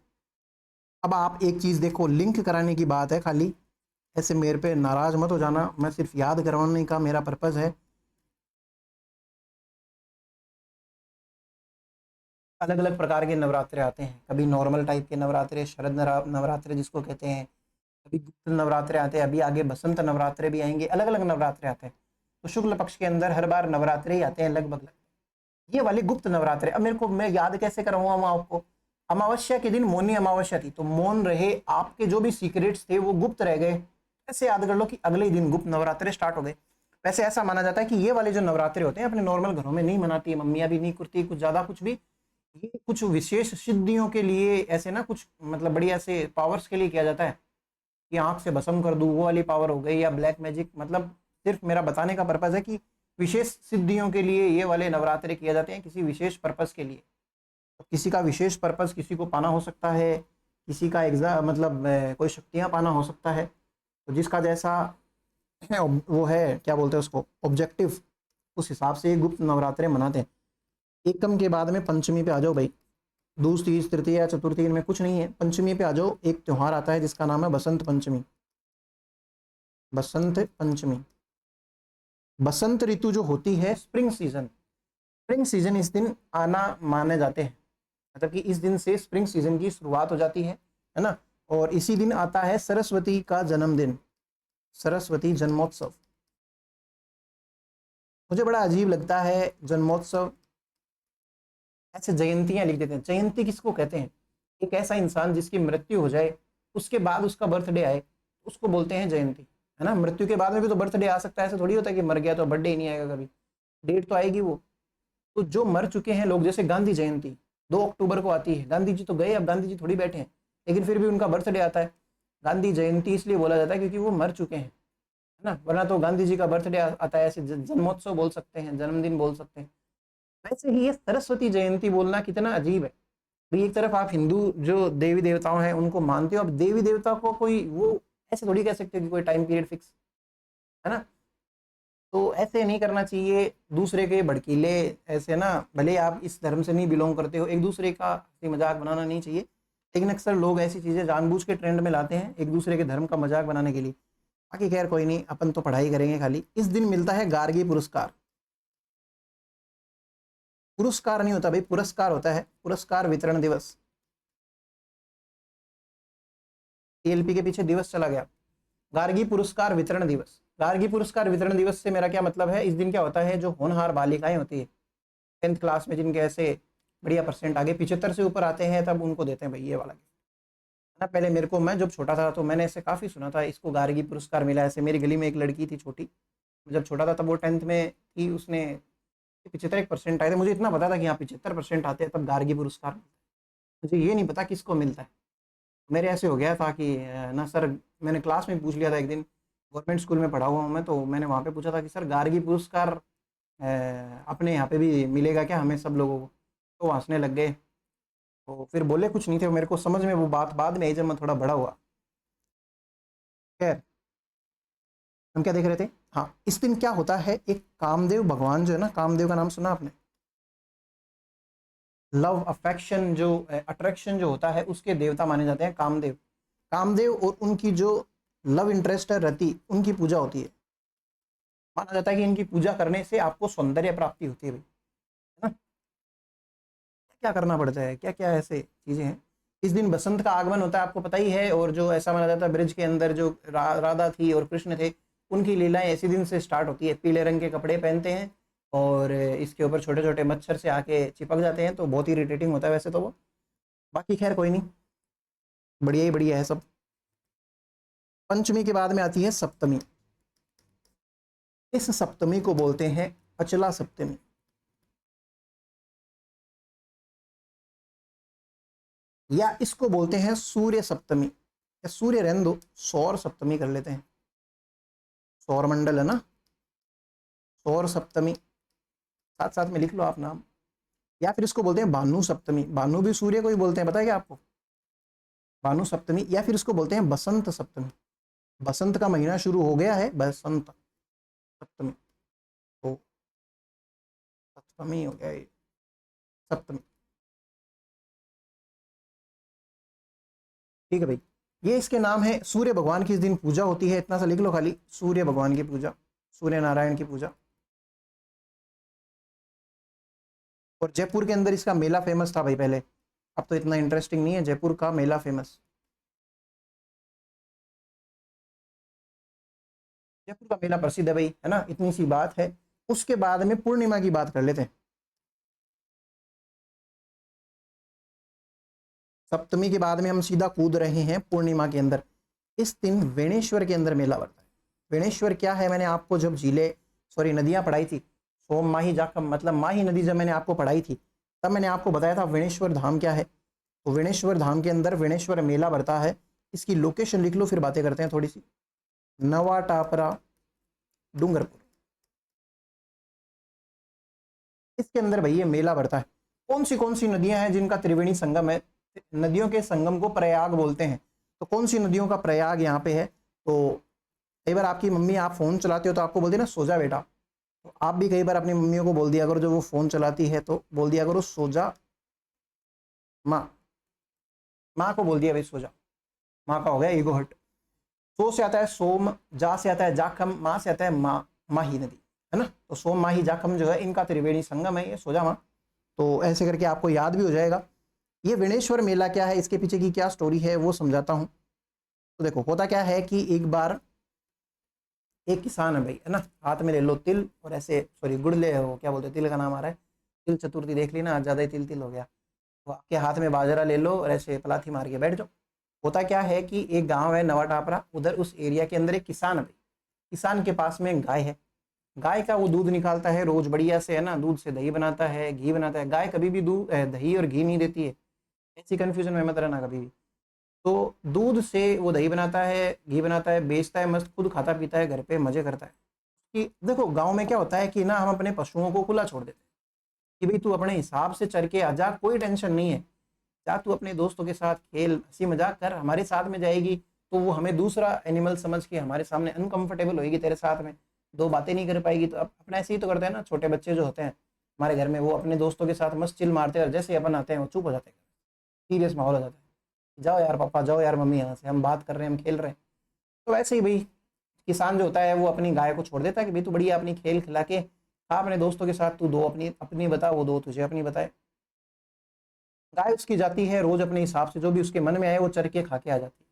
Speaker 1: अब आप एक चीज देखो, लिंक कराने की बात है खाली, ऐसे मेरे पे नाराज मत हो जाना, मैं सिर्फ याद करवाने का मेरा पर्पज है। अलग अलग प्रकार के नवरात्रे आते हैं, कभी नॉर्मल टाइप के नवरात्रे, शरद नवरात्रे जिसको कहते हैं, कभी गुप्त नवरात्रे आते हैं, अभी आगे बसंत नवरात्रे भी आएंगे, अलग अलग नवरात्रे आते हैं। तो शुक्ल पक्ष के अंदर हर बार नवरात्रे ही आते हैं लगभग। ये वाले गुप्त नवरात्रे, अब मेरे को मैं याद कैसे कराऊंगा मैं आपको? अमावस्या के दिन मौनी अमावस्या थी, तो मौन रहे, आपके जो भी सीक्रेट्स थे वो गुप्त रह गए। ऐसे याद कर लो कि अगले ही दिन गुप्त नवरात्रे स्टार्ट हो गए। वैसे ऐसा माना जाता है कि ये वाले जो नवरात्रे होते हैं अपने नॉर्मल घरों में नहीं मनाती है, मम्मियां भी नहीं करती कुछ ज्यादा कुछ भी। ये कुछ विशेष सिद्धियों के लिए ऐसे ना, कुछ मतलब बढ़िया से पावर्स के लिए किया जाता है कि आंख से भस्म कर दूं, वो वाली पावर हो गई, या ब्लैक मैजिक। मतलब सिर्फ मेरा बताने का पर्पज है कि विशेष सिद्धियों के लिए ये वाले नवरात्रे किए जाते हैं, किसी विशेष पर्पस के लिए। तो किसी का विशेष पर्पस किसी को पाना हो सकता है, किसी का मतलब कोई शक्तियां पाना हो सकता है। तो जिसका जैसा है वो है, क्या बोलते हैं उसको, ऑब्जेक्टिव, उस हिसाब से ये गुप्त नवरात्रे मनाते हैं। एकम के बाद में पंचमी पे आ जाओ भाई। दूसरी, तीसरी, तृतीया, चतुर्थी इनमें कुछ नहीं है, पंचमी पे आ जाओ। एक त्योहार आता है जिसका नाम है बसंत पंचमी। बसंत पंचमी, बसंत ऋतु जो होती है, स्प्रिंग सीजन, स्प्रिंग सीजन इस दिन आना माने जाते हैं। मतलब कि इस दिन से स्प्रिंग सीजन की शुरुआत हो जाती है ना। और इसी दिन आता है सरस्वती का जन्मदिन, सरस्वती जन्मोत्सव। मुझे बड़ा अजीब लगता है जन्मोत्सव, ऐसे जयंतियां लिख देते हैं। जयंती किसको कहते हैं? एक ऐसा इंसान जिसकी मृत्यु हो जाए, उसके बाद उसका बर्थडे आए, उसको बोलते हैं जयंती, है ना। मृत्यु के बाद में भी तो बर्थडे आ सकता है, ऐसा थोड़ी होता है कि मर गया तो बर्थडे ही नहीं आएगा कभी, डेट तो आएगी वो। तो जो मर चुके हैं लोग, जैसे गांधी जयंती 2 अक्टूबर को आती है, गांधी जी तो गए, अब गांधी जी थोड़ी बैठे हैं, लेकिन फिर भी उनका बर्थडे आता है। गांधी जयंती इसलिए बोला जाता है क्योंकि वो मर चुके हैं, है ना। वरना तो गांधी जी का बर्थडे आता है, ऐसे जन्मोत्सव बोल सकते हैं, जन्मदिन बोल सकते हैं। वैसे ही ये सरस्वती जयंती बोलना कितना अजीब है। भाई एक तरफ आप हिंदू जो देवी देवताओं हैं उनको मानते हो, अब देवी देवता को कोई वो ऐसे थोड़ी कह सकते हो कि कोई टाइम पीरियड फिक्स, है ना। तो ऐसे नहीं करना चाहिए, दूसरे के भड़कीले ऐसे ना, भले आप इस धर्म से नहीं बिलोंग करते हो, एक दूसरे का हंसी मजाक बनाना नहीं चाहिए। लेकिन अक्सर लोग ऐसी चीजें जानबूझ के ट्रेंड में लाते हैं एक दूसरे के धर्म का मजाक बनाने के लिए। बाकी खैर कोई नहीं, अपन तो पढ़ाई करेंगे खाली। इस दिन मिलता है गार्गी पुरस्कार। पुरस्कार नहीं होता भाई, पुरस्कार होता है, पुरस्कार वितरण दिवस। टीएलपी के पीछे दिवस चला गया। गार्गी पुरस्कार वितरण दिवस। गार्गी पुरस्कार वितरण दिवस से मेरा क्या मतलब है, इस दिन क्या होता है, जो होनहार बालिकाएं होती है 10th क्लास में, जिनके ऐसे बढ़िया परसेंट आगे 75 से ऊपर आते हैं, तब उनको देते हैं भाई ये वाला गिफ्ट ना। पहले मेरे को, मैं जब छोटा था तो मैंने ऐसे काफ़ी सुना था, इसको गार्गी पुरस्कार मिला। ऐसे मेरी गली में एक लड़की थी छोटी, जब छोटा था तब वो 10th में थी, उसने 75% आए थे। मुझे इतना पता था कि यहाँ 75% आते हैं तब गार्गी पुरस्कार मिलता है, मुझे ये नहीं पता किसको मिलता है। मेरे ऐसे हो गया था कि ना सर, मैंने क्लास में पूछ लिया था एक दिन, गवर्नमेंट स्कूल में पढ़ा हुआ हूँ मैं, तो मैंने वहाँ पे पूछा था कि सर गार्गी पुरस्कार अपने यहाँ पे भी मिलेगा क्या हमें सब लोगों को, तो वो हंसने लग गए। तो फिर बोले कुछ नहीं थे, मेरे को समझ में वो बात बाद में आई जब मैं थोड़ा बड़ा हुआ। खैर, हम क्या देख रहे थे, हाँ, इस दिन क्या होता है, एक कामदेव भगवान जो है ना, कामदेव का नाम सुना आपने, लव अफेक्शन जो अट्रैक्शन जो होता है उसके देवता माने जाते हैं कामदेव। कामदेव और उनकी जो लव इंटरेस्ट है रति, उनकी पूजा होती है। माना जाता है कि इनकी पूजा करने से आपको सौंदर्य प्राप्ति होती है भाई, है ना। क्या करना पड़ता है, क्या क्या ऐसे चीजें हैं। इस दिन बसंत का आगमन होता है, आपको पता ही है। और जो ऐसा माना जाता है, ब्रिज के अंदर जो राधा थी और कृष्ण थे, उनकी लीलाएं इसी दिन से स्टार्ट होती है। पीले रंग के कपड़े पहनते हैं और इसके ऊपर छोटे छोटे मच्छर से आके चिपक जाते हैं, तो बहुत ही इरिटेटिंग होता है वैसे तो वो। बाकी खैर कोई नहीं, बढ़िया ही बढ़िया है सब। पंचमी के बाद में आती है सप्तमी। इस सप्तमी को बोलते हैं अचला सप्तमी, या इसको बोलते हैं सूर्य सप्तमी, या सूर्य रहने दो, सौर सप्तमी कर लेते हैं। सौर मंडल है ना, सौर सप्तमी साथ साथ में लिख लो आप नाम। या फिर इसको बोलते हैं भानु सप्तमी, भानु भी सूर्य को ही बोलते हैं, पता है क्या आपको, भानु सप्तमी। या फिर इसको बोलते हैं बसंत सप्तमी, बसंत का महीना शुरू हो गया है, बसंत सप्तमी, तो सप्तमी हो गया ये, सप्तमी। ठीक है भाई, ये इसके नाम है। सूर्य भगवान की इस दिन पूजा होती है, इतना सा लिख लो खाली, सूर्य भगवान की पूजा, सूर्य नारायण की पूजा। और जयपुर के अंदर इसका मेला फेमस था भाई पहले, अब तो इतना इंटरेस्टिंग नहीं है। जयपुर का मेला फेमस, जयपुर का मेला प्रसिद्ध है भाई, है ना। इतनी सी बात है। उसके बाद में पूर्णिमा की बात कर लेते हैं। सप्तमी के बाद में हम सीधा कूद रहे हैं पूर्णिमा के अंदर। इस दिन वेणेश्वर के अंदर मेला बढ़ता है। वेणेश्वर क्या है, मैंने आपको जब झीलें, सॉरी नदियां पढ़ाई थी, सोम माही जाखम, मतलब माही नदी जब मैंने आपको पढ़ाई थी, तब मैंने आपको बताया था वेणेश्वर धाम क्या है। तो वेणेश्वर धाम के अंदर वेणेश्वर मेला बढ़ता है। इसकी लोकेशन लिख लो, फिर बातें करते हैं थोड़ी सी। नवा टापरा, डूंगरपुर, इसके अंदर भैया मेला बढ़ता है। कौन सी नदियां हैं जिनका त्रिवेणी संगम है, नदियों के संगम को प्रयाग बोलते हैं। तो कौन सी नदियों का प्रयाग यहाँ पे है, तो कई बार आपकी मम्मी, आप फोन चलाते हो तो आपको बोलती है ना सो जा बेटा, तो आप भी कई बार अपनी मम्मियों को बोल दिया करो, जो वो फोन चलाती है तो बोल दिया करो सो जा माँ, माँ को बोल दिया भाई सो जा, माँ का हो गया ईगो हट। सो से आता है सोम, जा से आता है जाखम, माँ से आता है माँ, माही नदी, है ना। तो सोम माही जाखम जो है इनका त्रिवेणी संगम है, ये सोजा माँ। तो ऐसे करके आपको याद भी हो जाएगा। ये वेणेश्वर मेला क्या है, इसके पीछे की क्या स्टोरी है वो समझाता हूँ। तो देखो होता क्या है कि एक बार एक किसान है भाई, है ना, हाथ में ले लो तिल और ऐसे, सॉरी गुड़ ले, हो क्या बोलते हैं, तिल का नाम आ रहा है, तिल चतुर्थी देख ली ना, आज ज़्यादा ही तिल तिल हो गया। तो आपके हाथ में बाजरा ले लो और ऐसे पलाथी मार के बैठ जाओ। होता क्या है कि एक गांव है नवा टापरा, उधर उस एरिया के अंदर एक किसान है भाई। किसान के पास में गाय है, गाय का वो दूध निकालता है रोज बढ़िया से, है ना, दूध से दही बनाता है, घी बनाता है। गाय कभी भी दूध, दही और घी नहीं देती है, ऐसी कंफ्यूजन में मत रहना कभी भी। तो दूध से वो दही बनाता है, घी बनाता है, बेचता है, मस्त खुद खाता पीता है, घर पे मजे करता है। कि देखो गांव में क्या होता है कि ना, हम अपने पशुओं को खुला छोड़ देते हैं कि भाई तू अपने हिसाब से चर के आ जा, कोई टेंशन नहीं है, जा तू अपने दोस्तों के साथ खेल, हंसी मजाक कर, हमारे साथ में जाएगी तो वो हमें दूसरा एनिमल समझ के हमारे सामने अनकंफर्टेबल होएगी तेरे साथ में, दो बातें नहीं कर पाएगी। तो अपना ऐसे ही तो करते हैं ना, छोटे बच्चे जो होते हैं हमारे घर में, वो अपने दोस्तों के साथ मस्त चिल मारते हैं, और जैसे ही अपन आते हैं वो चुप हो जाते हैं, सीरियस माहौल हो जाता है, जाओ यार पापा, जाओ यार मम्मी, यहाँ से हम बात कर रहे हैं, हम खेल रहे हैं। तो वैसे ही भाई किसान जो होता है वो अपनी गाय को छोड़ देता है कि भाई तू बढ़िया अपनी खेल खिला के खा अपने दोस्तों के साथ, तू दो अपनी अपनी बता, वो दो तुझे अपनी बताए। गाय उसकी जाती है रोज अपने हिसाब से, जो भी उसके मन में आए वो चर के खा के आ जाती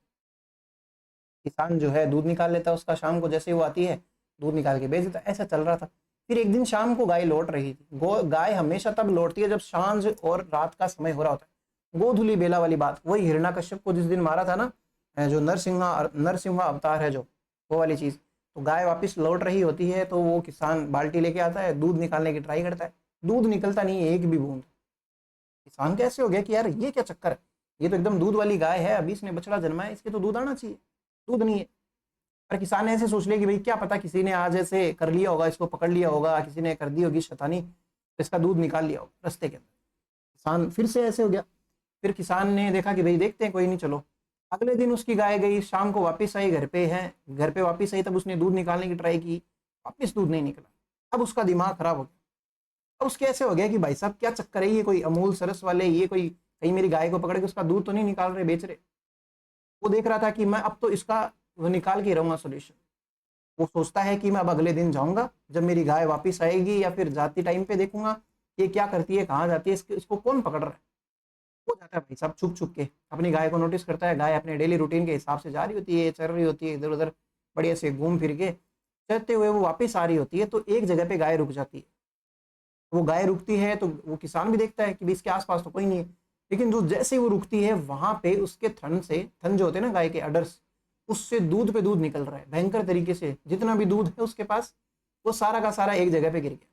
Speaker 1: है। किसान जो है दूध निकाल लेता है उसका, शाम को जैसे वो आती है दूध निकाल के बेच देता, ऐसा चल रहा था। फिर एक दिन शाम को गाय लौट रही थी। गाय हमेशा तब लौटती है जब सांझ और रात का समय हो रहा होता है। गोधूली बेला वाली बात, वही हिरण्यकश्यप को जिस दिन मारा था ना, जो नरसिंहा अवतार है जो, वो वाली चीज। तो गाय वापस लौट रही होती है तो वो किसान बाल्टी लेके आता है, दूध निकालने की ट्राई करता है, दूध निकलता नहीं है एक भी बूंद। किसान कैसे हो गया कि यार ये क्या चक्कर है, ये तो एकदम दूध वाली गाय है, अभी इसने बछड़ा जन्मा है, इसके तो दूध आना चाहिए, दूध नहीं है। पर किसान ने ऐसे सोच लिया कि भाई क्या पता किसी ने आज ऐसे कर लिया होगा, इसको पकड़ लिया होगा, किसी ने कर दी होगी शैतानी, तो इसका दूध निकाल लिया होगा रास्ते के अंदर। किसान फिर से ऐसे हो गया। फिर किसान ने देखा कि भाई देखते हैं, कोई नहीं चलो। अगले दिन उसकी गाय गई, शाम को वापस आई, घर पे है, घर पे वापस आई, तब उसने दूध निकालने की ट्राई की, वापस दूध नहीं निकला। अब उसका दिमाग खराब हो गया। अब उसके ऐसे हो गया कि भाई साहब क्या चक्कर है, ये कोई अमूल सरस वाले, ये कोई कहीं मेरी गाय को पकड़ के उसका दूध तो नहीं निकाल रहे, बेच रहे। वो देख रहा था कि मैं अब तो इसका वो निकाल के रहूंगा सोल्यूशन। वो सोचता है कि मैं अब अगले दिन जाऊंगा, जब मेरी गाय वापस आएगी या फिर जाती टाइम पे देखूंगा ये क्या करती है, कहाँ जाती है, इसको कौन पकड़ रहा है। वो जाता है भाई साहब छुप छुप के, अपनी गाय को नोटिस करता है, गाय अपने डेली रूटीन के हिसाब से जा रही होती है, चल रही होती है इधर उधर, बढ़िया से घूम फिर के चलते हुए वो वापस आ रही होती है। तो एक जगह पे गाय रुक जाती है। वो गाय रुकती है तो वो किसान भी देखता है कि इसके आसपास तो कोई नहीं है, लेकिन जो जैसे वो रुकती है वहां पे उसके थन से, थन जो होते हैं ना गाय के अडर्स, उससे दूध पे दूध निकल रहा है भयंकर तरीके से। जितना भी दूध है उसके पास वो सारा का सारा एक जगह पे गिर गया।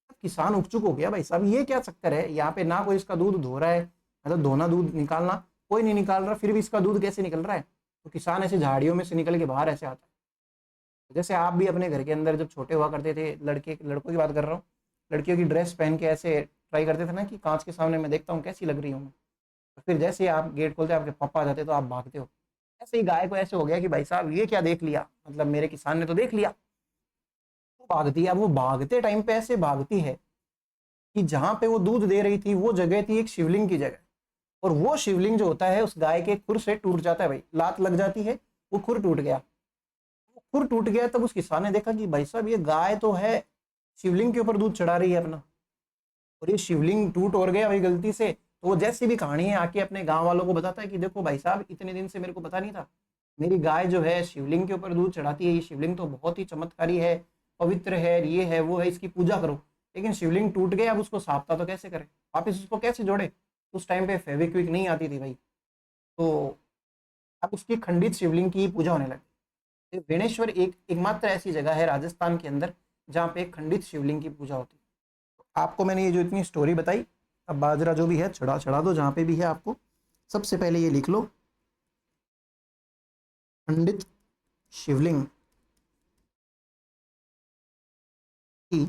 Speaker 1: अब किसान उपचुक हो गया, भाई साहब ये क्या चक्कर है, यहाँ पे ना कोई इसका दूध धो रहा है, मतलब धोना दूध निकालना कोई नहीं निकाल रहा, फिर भी इसका दूध कैसे निकल रहा है। तो किसान ऐसे झाड़ियों में से निकल के बाहर ऐसे आता है। जैसे आप भी अपने घर के अंदर जब छोटे हुआ करते थे, लड़कों की बात कर रहा हूँ, लड़कियों की ड्रेस पहन के ऐसे ट्राई करते थे ना कि कांच के सामने मैं देखता हूँ कैसी लग रही हूँ मैं। तो फिर जैसे ही आप गेट खोलते आपके पापा आ जाते तो आप भागते हो। ऐसे ही गाय को ऐसे हो गया कि भाई साहब ये क्या देख लिया, मतलब मेरे किसान ने तो देख लिया। वो भागती है। अब वो भागते टाइम पे ऐसे भागती है कि जहां पे वो दूध दे रही थी वो जगह थी एक शिवलिंग की जगह, और वो शिवलिंग जो होता है उस गाय के खुर से टूट जाता है भाई, लात लग जाती है, वो खुर टूट गया। वो खुर टूट गया तब उस किसान ने देखा कि भाई साहब ये गाय तो है शिवलिंग के ऊपर दूध चढ़ा रही है अपना, और ये शिवलिंग टूट और गया भाई गलती से। तो वो जैसी भी कहानी है आके अपने गांव वालों को बताता है कि देखो भाई साहब इतने दिन से मेरे को पता नहीं था, मेरी गाय जो है शिवलिंग के ऊपर दूध चढ़ाती है, ये शिवलिंग तो बहुत ही चमत्कारी है, पवित्र है, ये है वो है, इसकी पूजा करो। लेकिन शिवलिंग टूट गया, अब उसको साफता तो कैसे करें, वापिस उसको कैसे जोड़े। उस टाइम पे फेविक्विक नहीं आती थी भाई। तो अब उसकी खंडित शिवलिंग की पूजा होने लगी। वेणेश्वर एक एकमात्र ऐसी जगह है राजस्थान के अंदर जहाँ पे एक खंडित शिवलिंग की पूजा होती है। आपको मैंने ये जो इतनी स्टोरी बताई, अब बाजरा जो भी है चढ़ा चढ़ा दो जहाँ पे भी है आपको। सबसे पहले ये लिख लो, खंडित शिवलिंग की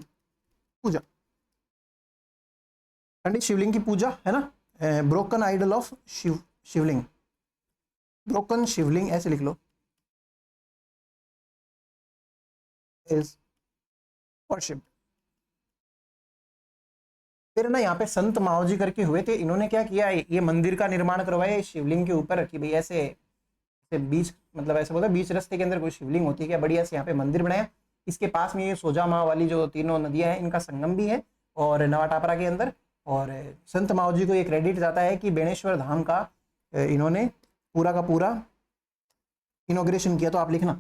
Speaker 1: पूजा। खंडित शिवलिंग की पूजा है ना, broken idol of Shivling, broken Shivling ऐसे लिख लो, इज वर्शिप। फिर ना यहाँ पे संत माओजी करके हुए थे, इन्होंने क्या किया, ये मंदिर का निर्माण करवाया शिवलिंग के ऊपर कि भाई ऐसे बीच, मतलब ऐसे बोलते बीच रास्ते के अंदर कोई शिवलिंग होती है क्या, बढ़िया से यहाँ पे मंदिर बनाया। इसके पास में ये सोजा माँ वाली जो तीनों नदियां हैं इनका संगम भी है, और नवा टापरा के अंदर। और संत माओजी को ये क्रेडिट जाता है कि बेणेश्वर धाम का इन्होंने पूरा का पूरा इनोग्रेशन किया। तो आप लिखना,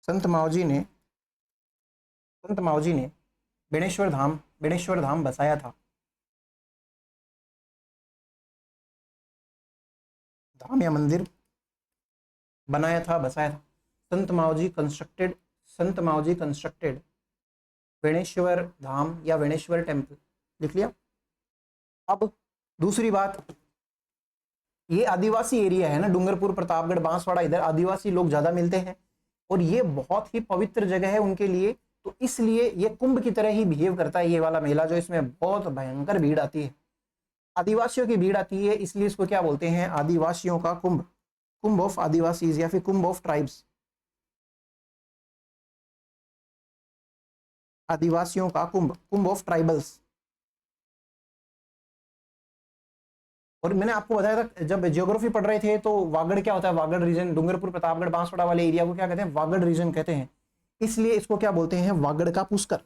Speaker 1: संत माओजी ने बेणेश्वर धाम बसाया था, धाम या मंदिर बनाया था, बसाया था। संत माओजी कंस्ट्रक्टेड वेणेश्वर धाम या वेणेश्वर टेम्पल, लिख लिया। अब दूसरी बात, ये आदिवासी एरिया है ना, डूंगरपुर, प्रतापगढ़, बांसवाड़ा, इधर आदिवासी लोग ज्यादा मिलते हैं और ये बहुत ही पवित्र जगह है उनके लिए। तो इसलिए ये कुंभ की तरह ही बिहेव करता है ये वाला मेला, जो इसमें बहुत भयंकर भीड़ आती है, आदिवासियों की भीड़ आती है, इसलिए इसको क्या बोलते हैं, आदिवासियों का कुंभ, कुंभ ऑफ आदिवासीज या फिर कुंभ ऑफ ट्राइब्स, आदिवासियों का कुंभ, कुंभ ऑफ ट्राइबल्स। और मैंने आपको बताया था जब ज्योग्राफी पढ़ रहे थे तो वागड़ क्या होता है, वागड़ रीजन, डूंगरपुर, प्रतापगढ़, बांसवाड़ा वाले एरिया को क्या कहते हैं, वागड़ रीजन कहते हैं। इसलिए इसको क्या बोलते हैं, वागड़ का पुष्कर,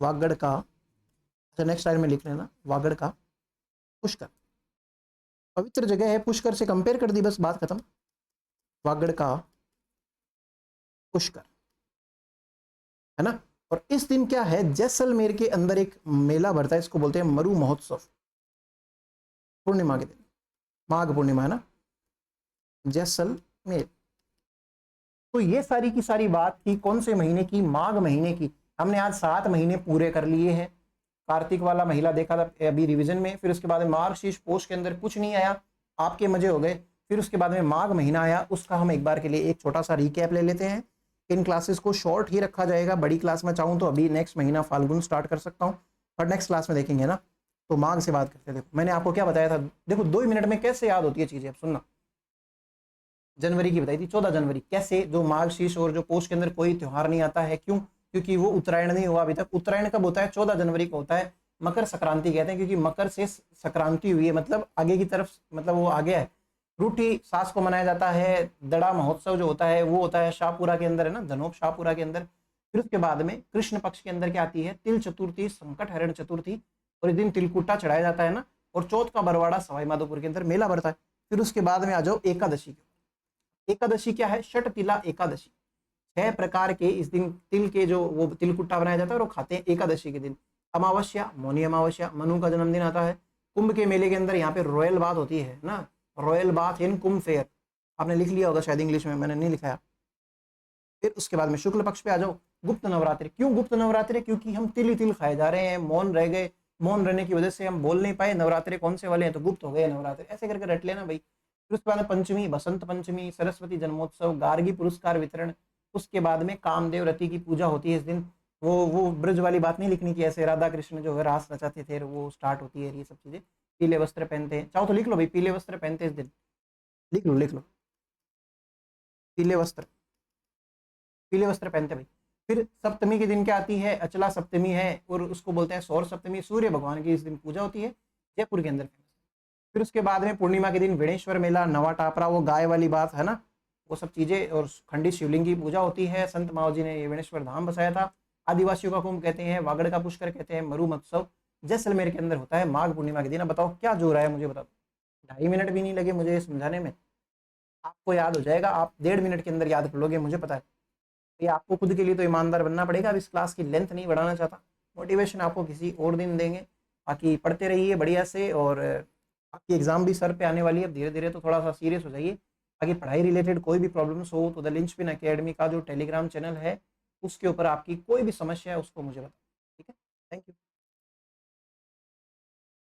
Speaker 1: वागड़ का। अच्छा नेक्स्ट स्लाइड में लिख लेना, वागड़ का पुष्कर। पवित्र जगह है, पुष्कर से कंपेयर कर दी, बस बात खत्म। वागड़ का पुष्कर, है ना। और इस दिन क्या है, जैसलमेर के अंदर एक मेला भरता है, इसको बोलते हैं मरु महोत्सव, पूर्णिमा के दिन, माघ पूर्णिमा, है ना, जैसलमेर। तो ये सारी की सारी बात थी कौन से महीने की, माघ महीने की। हमने आज 7 महीने पूरे कर लिए हैं। कार्तिक वाला महीना देखा था अभी रिवीजन में, फिर उसके बाद में मार्गशीर्ष पोष के अंदर कुछ नहीं आया, आपके मजे हो गए। फिर उसके बाद में माघ महीना आया, उसका हम एक बार के लिए एक छोटा सा रिकैप ले लेते हैं। इन क्लासेस को शॉर्ट ही रखा जाएगा, बड़ी क्लास में चाहूँ तो अभी नेक्स्ट महीना फाल्गुन स्टार्ट कर सकता हूँ, पर नेक्स्ट क्लास में देखेंगे ना। तो माघ से बात करते हैं। देखो मैंने आपको क्या बताया था, देखो 2 ही मिनट में कैसे याद होती है चीजें, अब सुनना। जनवरी की बताई थी, 14 जनवरी। कैसे, जो मार्गशीर्ष और जो पोष के अंदर कोई त्योहार नहीं आता है, क्यों? क्योंकि वो उत्तरायण नहीं हुआ अभी तक। उत्तरायण कब होता है? 14 जनवरी को होता है। मकर संक्रांति कहते हैं, क्योंकि मकर से संक्रांति हुई है, मतलब आगे की तरफ, मतलब वो आगे है। रूठी सास को मनाया जाता है। दड़ा महोत्सव जो होता है वो होता है शाहपुरा के अंदर, है ना, धनोप शाहपुरा के अंदर। फिर उसके बाद में कृष्ण पक्ष के अंदर क्या आती है? तिल चतुर्थी, संकट हरण चतुर्थी, और इस दिन तिलकुट्टा चढ़ाया जाता है ना। और चौथ का बरवाड़ा सवाई माधोपुर के अंदर मेला भरता है। फिर उसके बाद में आ जाओ एकादशी के। एकादशी क्या है? षट तिला एकादशी। 6 प्रकार के इस दिन तिल के जो वो तिलकुट्टा बनाया जाता है और वो खाते हैं एकादशी के दिन। अमावस्या, मौनी अमावस्या, मनु का जन्मदिन आता है। कुंभ के मेले के अंदर यहाँ पे रॉयल बाथ होती है ना, रॉयल बाथ इन कुंभ फेयर। आपने लिख लिया होगा शायद इंग्लिश में, मैंने नहीं लिखाया। फिर उसके बाद में शुक्ल पक्ष पे आ जाओ, गुप्त नवरात्रि। क्यों गुप्त नवरात्रि? क्योंकि हम तिल ही तिल खाए जा रहे हैं, मौन रह गए, मौन रहने की वजह से हम बोल नहीं पाए। नवरात्रि कौन से वाले हैं? तो गुप्त हो गए नवरात्रि, ऐसे करके रट लेना भाई। फिर उसके बाद में पंचमी, बसंत पंचमी, सरस्वती जन्मोत्सव, गार्गी पुरस्कार वितरण। उसके बाद में कामदेव रति की पूजा होती है इस दिन। वो ब्रज वाली बात नहीं लिखनी कि ऐसे राधा कृष्ण जो है रास रचाते थे, वो स्टार्ट होती है ये सब चीजें। पीले वस्त्र पहनते हैं, चाहो तो लिख लो भाई, पीले वस्त्र पहनते हैं इस दिन, लिख लो लिख लो, पीले वस्त्र, पीले वस्त्र पहनते भाई। फिर सप्तमी के दिन क्या आती है? अचला सप्तमी है, और उसको बोलते हैं सौर सप्तमी। सूर्य भगवान की इस दिन पूजा होती है, जयपुर के अंदर। फिर उसके बाद में पूर्णिमा के दिन विणेश्वर मेला, नवा टापरा, वो गाय वाली बात है ना, वो सब चीजें, और खंडित शिवलिंग की पूजा होती है। संत माओ जी ने ये विणेश्वर धाम बसाया था। आदिवासियों का कुंभ कहते हैं, वागड़ का पुष्कर कहते हैं, मरु महोत्सव जैसलमेर के अंदर होता है माघ पूर्णिमा के दिन। अब बताओ क्या जो रहा है, मुझे बताओ। 2.5 मिनट भी नहीं लगे मुझे ये समझाने में, आपको याद हो जाएगा, आप 1.5 मिनट के अंदर याद कर लोगे, मुझे पता है। ये आपको खुद के लिए तो ईमानदार बनना पड़ेगा। अब इस क्लास की लेंथ नहीं बढ़ाना चाहता, मोटिवेशन आपको किसी और दिन देंगे। बाकी पढ़ते रहिए बढ़िया से, और आपकी एग्जाम भी सर पे आने वाली है धीरे धीरे, तो थोड़ा सा सीरियस हो जाइए। बाकी पढ़ाई रिलेटेड कोई भी प्रॉब्लम्स हो तो द लिंचपिन एकेडमी का जो टेलीग्राम चैनल है, उसके ऊपर आपकी कोई भी समस्या है उसको मुझे बताओ, ठीक है। Thank you.